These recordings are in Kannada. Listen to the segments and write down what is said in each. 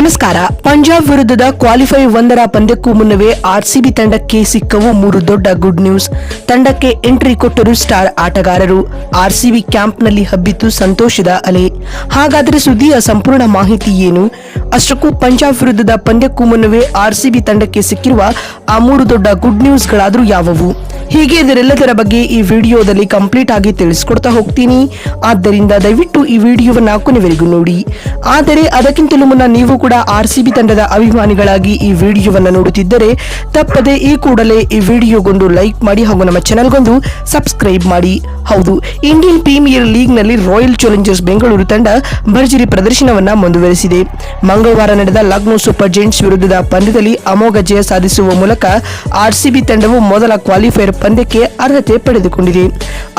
ನಮಸ್ಕಾರ. ಪಂಜಾಬ್ ವಿರುದ್ಧದ ಕ್ವಾಲಿಫೈ 1ರ ಪಂದ್ಯಕ್ಕೂ ಮುನ್ನವೇ ಆರ್ಸಿಬಿ ತಂಡಕ್ಕೆ ಸಿಕ್ಕವು 3 ದೊಡ್ಡ ಗುಡ್ ನ್ಯೂಸ್. ತಂಡಕ್ಕೆ ಎಂಟ್ರಿ ಕೊಟ್ಟರು ಸ್ಟಾರ್ ಆಟಗಾರರು. ಆರ್ಸಿಬಿ ಕ್ಯಾಂಪ್ನಲ್ಲಿ ಹಬ್ಬಿತು ಸಂತೋಷದ ಅಲೆ. ಹಾಗಾದರೆ ಸುದ್ದಿಯ ಸಂಪೂರ್ಣ ಮಾಹಿತಿ ಏನು? ಅಷ್ಟಕ್ಕೂ ಪಂಜಾಬ್ ವಿರುದ್ಧದ ಪಂದ್ಯಕ್ಕೂ ಮುನ್ನವೇ ಆರ್ಸಿಬಿ ತಂಡಕ್ಕೆ ಸಿಕ್ಕಿರುವ ಆ 3 ದೊಡ್ಡ ಗುಡ್ ನ್ಯೂಸ್ಗಳಾದರೂ ಯಾವುವು? ಹೀಗೆ ಇದರೆಲ್ಲದರ ಬಗ್ಗೆ ಈ ವಿಡಿಯೋದಲ್ಲಿ ಕಂಪ್ಲೀಟ್ ಆಗಿ ತಿಳಿಸ್ಕೊಡ್ತಾ ಹೋಗ್ತೀನಿ. ಆದ್ದರಿಂದ ದಯವಿಟ್ಟು ಈ ವಿಡಿಯೋವನ್ನ ಕೊನೆವರೆಗೂ ನೋಡಿ. ಆದರೆ ಅದಕ್ಕಿಂತಲೂ ಮುನ್ನ ನೀವು ಕೂಡ ಆರ್ಸಿಬಿ ತಂಡದ ಅಭಿಮಾನಿಗಳಾಗಿ ಈ ವಿಡಿಯೋವನ್ನ ನೋಡುತ್ತಿದ್ದರೆ ತಪ್ಪದೆ ಈ ಕೂಡಲೇ ಈ ವಿಡಿಯೋಗೊಂದು ಲೈಕ್ ಮಾಡಿ ಹಾಗೂ ನಮ್ಮ ಚಾನೆಲ್ಗೊಂದು ಸಬ್ಸ್ಕ್ರೈಬ್ ಮಾಡಿ. ಹೌದು, ಇಂಡಿಯನ್ ಪ್ರೀಮಿಯರ್ ಲೀಗ್ ನಲ್ಲಿ ರಾಯಲ್ ಚಾಲೆಂಜರ್ಸ್ ಬೆಂಗಳೂರು ತಂಡ ಭರ್ಜರಿ ಪ್ರದರ್ಶನವನ್ನ ಮುಂದುವರೆಸಿದೆ. ಮಂಗಳವಾರ ನಡೆದ ಲಕ್ನೋ ಸೂಪರ್ ಜೈಂಟ್ಸ್ ವಿರುದ್ಧದ ಪಂದ್ಯದಲ್ಲಿ ಅಮೋಘ ಜಯ ಸಾಧಿಸುವ ಮೂಲಕ ಆರ್ಸಿಬಿ ತಂಡವು ಮೊದಲ ಕ್ವಾಲಿಫೈಯರ್ ಪಂದ್ಯಕ್ಕೆ ಅರ್ಹತೆ ಪಡೆದುಕೊಂಡಿದೆ.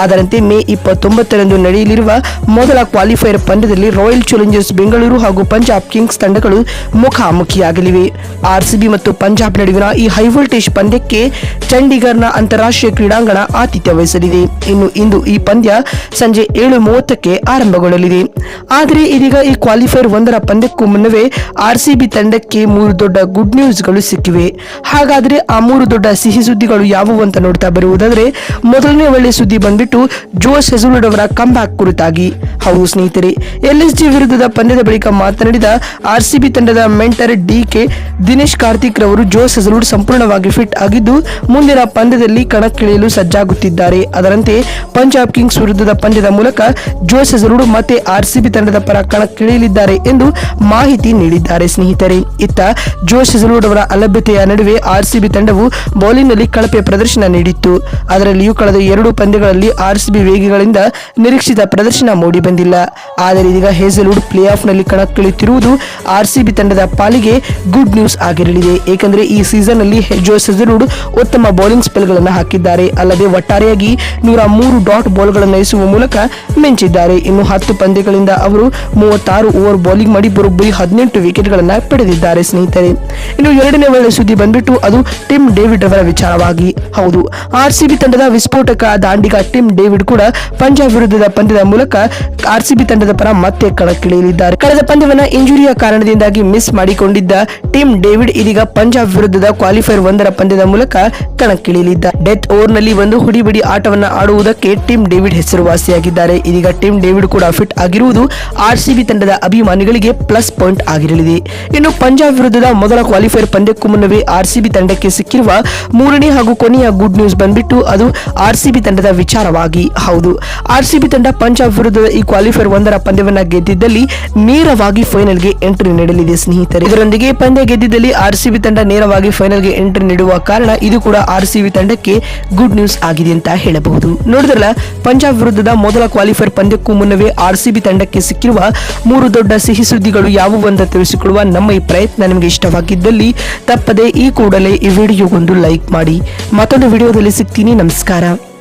ಅದರಂತೆ ಮೇ 29ರಂದು ನಡೆಯಲಿರುವ ಮೊದಲ ಕ್ವಾಲಿಫೈಯರ್ ಪಂದ್ಯದಲ್ಲಿ ರಾಯಲ್ ಚಾಲೆಂಜರ್ಸ್ ಬೆಂಗಳೂರು ಹಾಗೂ ಪಂಜಾಬ್ ಕಿಂಗ್ಸ್ ತಂಡಗಳು ಮುಖಾಮುಖಿಯಾಗಲಿವೆ. ಆರ್ಸಿಬಿ ಮತ್ತು ಪಂಜಾಬ್ ನಡುವಿನ ಈ ಹೈವೋಲ್ಟೇಜ್ ಪಂದ್ಯಕ್ಕೆ ಚಂಡೀಗಢನ ಅಂತಾರಾಷ್ಟ್ರೀಯ ಕ್ರೀಡಾಂಗಣ ಆತಿಥ್ಯ ವಹಿಸಲಿದೆ. ಇನ್ನು ಇಂದು ಈ ಪಂದ್ಯ ಸಂಜೆ 7:30ಕ್ಕೆ ಆರಂಭಗೊಳ್ಳಲಿದೆ. ಆದರೆ ಇದೀಗ ಈ ಕ್ವಾಲಿಫೈಯರ್ 1ರ ಪಂದ್ಯಕ್ಕೂ ಮುನ್ನವೇ ಆರ್ಸಿಬಿ ತಂಡಕ್ಕೆ 3 ದೊಡ್ಡ ಗುಡ್ ನ್ಯೂಸ್ಗಳು ಸಿಕ್ಕಿವೆ. ಹಾಗಾದ್ರೆ ಆ 3 ದೊಡ್ಡ ಸಿಹಿ ಸುದ್ದಿಗಳು ಯಾವುವು ಅಂತ ನೋಡ್ತಾ ಬರುವುದಾದ್ರೆ, ಮೊದಲನೇ ಒಳ್ಳೆ ಸುದ್ದಿ ಬಂದ್ಬಿಟ್ಟು ಜೋಸ್ ಹೆಜಲ್ವುಡ್ ಅವರ ಕಂಬ್ಯಾಕ್ ಕುರಿತಾಗಿ. ಹೌದು ಸ್ನೇಹಿತರೆ, ಎಲ್ಎಸ್ಜಿ ವಿರುದ್ಧದ ಪಂದ್ಯದ ಬಳಿಕ ಮಾತನಾಡಿದ ಆರ್ಸಿಬಿ ತಂಡದ ಮೆಂಟರ್ ಡಿಕೆ ದಿನೇಶ್ ಕಾರ್ತಿಕ್ ರವರು ಜೋಸ್ ಹೆಜಲ್ವುಡ್ ಸಂಪೂರ್ಣವಾಗಿ ಫಿಟ್ ಆಗಿದ್ದು ಮುಂದಿನ ಪಂದ್ಯದಲ್ಲಿ ಕಣಕ್ಕಿಳಿಯಲು ಸಜ್ಜಾಗುತ್ತಿದ್ದಾರೆ. ಅದರಂತೆ ಪಂಜಾಬ್ ಕಿಂಗ್ಸ್ ವಿರುದ್ಧದ ಪಂದ್ಯದ ಮೂಲಕ ಜೋಸ್ ಹೆಜಲ್ವುಡ್ ಮತ್ತೆ ಆರ್ಸಿಬಿ ತಂಡದ ಪರ ಕಣಕ್ಕಿಳಿಯಲಿದ್ದಾರೆ ಎಂದು ಮಾಹಿತಿ ನೀಡಿದ್ದಾರೆ. ಸ್ನೇಹಿತರೆ, ಇತ್ತ ಜೋಸ್ ಹೆಜಲ್ವುಡ್ ಅವರ ಅಲಭ್ಯತೆಯ ನಡುವೆ ಆರ್ಸಿಬಿ ತಂಡವು ಬೌಲಿಂಗ್ ನಲ್ಲಿ ಕಳಪೆ ಪ್ರದರ್ಶನ ನೀಡಿತ್ತು. ಅದರಲ್ಲಿಯೂ ಕಳೆದ 2 ಪಂದ್ಯಗಳಲ್ಲಿ ಆರ್ಸಿಬಿ ವೇಗಿಗಳಿಂದ ನಿರೀಕ್ಷಿತ ಪ್ರದರ್ಶನ ಮೂಡಿ ಬಂದಿಲ್ಲ. ಆದರೆ ಇದೀಗ ಹೇಜಲ್ವುಡ್ ಪ್ಲೇ ಆಫ್ ನಲ್ಲಿ ಕಣಕ್ಕಿಳಿಯುತ್ತಿರುವುದು ಆರ್ಸಿಬಿ ತಂಡದ ಪಾಲಿಗೆ ಗುಡ್ ನ್ಯೂಸ್ ಆಗಿರಲಿದೆ. ಏಕೆಂದರೆ ಈ ಸೀಸನ್ ನಲ್ಲಿ ಜೋಸ್ ಹೆಜಲ್ವುಡ್ ಉತ್ತಮ ಬೌಲಿಂಗ್ ಸ್ಪೆಲ್ ಗಳನ್ನು ಹಾಕಿದ್ದಾರೆ. ಅಲ್ಲದೆ ಒಟ್ಟಾರೆಯಾಗಿ 103 ಡಾಟ್ ಬಾಲ್ ಗಳನ್ನು ಎಸೆಯುವ ಮೂಲಕ ಮಿಂಚಿದ್ದಾರೆ. ಇನ್ನು 10 ಪಂದ್ಯಗಳಿಂದ ಅವರು 36 ಓವರ್ ಬೌಲಿಂಗ್ ಮಾಡಿ ಬರೋಬ್ಬರಿ 18 ವಿಕೆಟ್ ಗಳನ್ನ ಪಡೆದಿದ್ದಾರೆ. ಸ್ನೇಹಿತರೆ, ಇನ್ನು ಎರಡನೇ ಒಳ್ಳೆ ಸುದ್ದಿ ಬಂದ್ಬಿಟ್ಟು ಅದು ಟಿಮ್ ಡೇವಿಡ್ ಅವರ ವಿಚಾರವಾಗಿ. ಹೌದು, ಆರ್ಸಿಬಿ ತಂಡದ ವಿಸ್ಫೋಟಕ ದಾಂಡಿಗ ಟಿಮ್ ಡೇವಿಡ್ ಕೂಡ ಪಂಜಾಬ್ ವಿರುದ್ಧದ ಪಂದ್ಯದ ಮೂಲಕ ಆರ್ಸಿಬಿ ತಂಡದ ಪರ ಮತ್ತೆ ಕಣಕ್ಕಿಳಿಯಲಿದ್ದಾರೆ. ಕಳೆದ ಪಂದ್ಯವನ್ನ ಇಂಜುರಿಯ ಕಾರಣದಿಂದಾಗಿ ಮಿಸ್ ಮಾಡಿಕೊಂಡಿದ್ದ ಟಿಮ್ ಡೇವಿಡ್ ಇದೀಗ ಪಂಜಾಬ್ ವಿರುದ್ಧದ ಕ್ವಾಲಿಫೈಯರ್ 1ರ ಪಂದ್ಯದ ಮೂಲಕ ಕಣಕ್ಕಿಳಿಯಲಿದ್ದಾರೆ. ಡೆತ್ ಓವರ್ ನಲ್ಲಿ ಒಂದು ಹುಡಿಬಿಡಿ ಆಟವನ್ನ ಆಡುವುದಕ್ಕೆ ಟಿಮ್ ಡೇವಿಡ್ ಹೆಸರುವಾಸಿಯಾಗಿದ್ದಾರೆ. ಇದೀಗ ಟಿಮ್ ಡೇವಿಡ್ ಕೂಡ ಫಿಟ್ ಆಗಿರುವುದು ಆರ್ಸಿಬಿ ತಂಡದ ಅಭಿಮಾನಿಗಳಿಗೆ ಪ್ಲಸ್ ಪಾಯಿಂಟ್ ಆಗಿರಲಿದೆ. ಇನ್ನು ಪಂಜಾಬ್ ವಿರುದ್ಧದ ಮೊದಲ ಕ್ವಾಲಿಫೈಯರ್ ಪಂದ್ಯಕ್ಕೂ ಮುನ್ನವೇ ಆರ್ಸಿಬಿ ತಂಡಕ್ಕೆ ಸಿಕ್ಕಿರುವ 3ನೇ ಹಾಗೂ ಕೊನೆಯ ಗುಡ್ ನ್ಯೂಸ್ ಬಂದ್ಬಿಟ್ಟು ಅದು ಆರ್ಸಿಬಿ ತಂಡದ ವಿಚಾರವಾಗಿ. ಹೌದು, ಆರ್ಸಿಬಿ ತಂಡ ಪಂಜಾಬ್ ವಿರುದ್ಧದ ಈ ಕ್ವಾಲಿಫೈಯರ್ 1ರ ಪಂದ್ಯವನ್ನ ಗೆದ್ದಿದ್ದಲ್ಲಿ ನೇರವಾಗಿ ಫೈನಲ್ಗೆ ಎಂಟ್ರಿ ನೀಡಲಿದೆ. ಸ್ನೇಹಿತರೆ, ಇದರೊಂದಿಗೆ ಪಂದ್ಯ ಗೆದ್ದಿದ್ದಲ್ಲಿ ಆರ್ಸಿಬಿ ತಂಡ ನೇರವಾಗಿ ಫೈನಲ್ಗೆ ಎಂಟ್ರಿ ನೀಡುವ ಕಾರಣ ಇದು ಕೂಡ ಆರ್ಸಿಬಿ ತಂಡಕ್ಕೆ ಗುಡ್ ನ್ಯೂಸ್ ಆಗಿದೆ ಅಂತ ಹೇಳಬಹುದು. ನೋಡಿದ್ರಲ್ಲ, ಪಂಜಾಬ್ ವಿರುದ್ಧದ ಮೊದಲ ಕ್ವಾಲಿಫೈಯರ್ ಪಂದ್ಯಕ್ಕೂ ಮುನ್ನವೇ ಆರ್ಸಿಬಿ ತಂಡಕ್ಕೆ ಸಿಕ್ಕಿರುವ 3 ದೊಡ್ಡ ಸಿಹಿ ಸುದ್ದಿಗಳು ಯಾವುವು ಅಂತ ತಿಳಿಸಿಕೊಡುವ ನಮ್ಮ ಈ ಪ್ರಯತ್ನ ನಿಮಗೆ ಇಷ್ಟವಾಗಿದ್ದಲ್ಲಿ ತಪ್ಪದೆ ಈ ಕೂಡಲೇ ಈ ವಿಡಿಯೋಗೊಂದು ಲೈಕ್ ಮಾಡಿ. ಮತ್ತೊಂದು ವಿಡಿಯೋದಲ್ಲಿ ಸಿಗ್ತೀನಿ. ನಮಸ್ಕಾರ.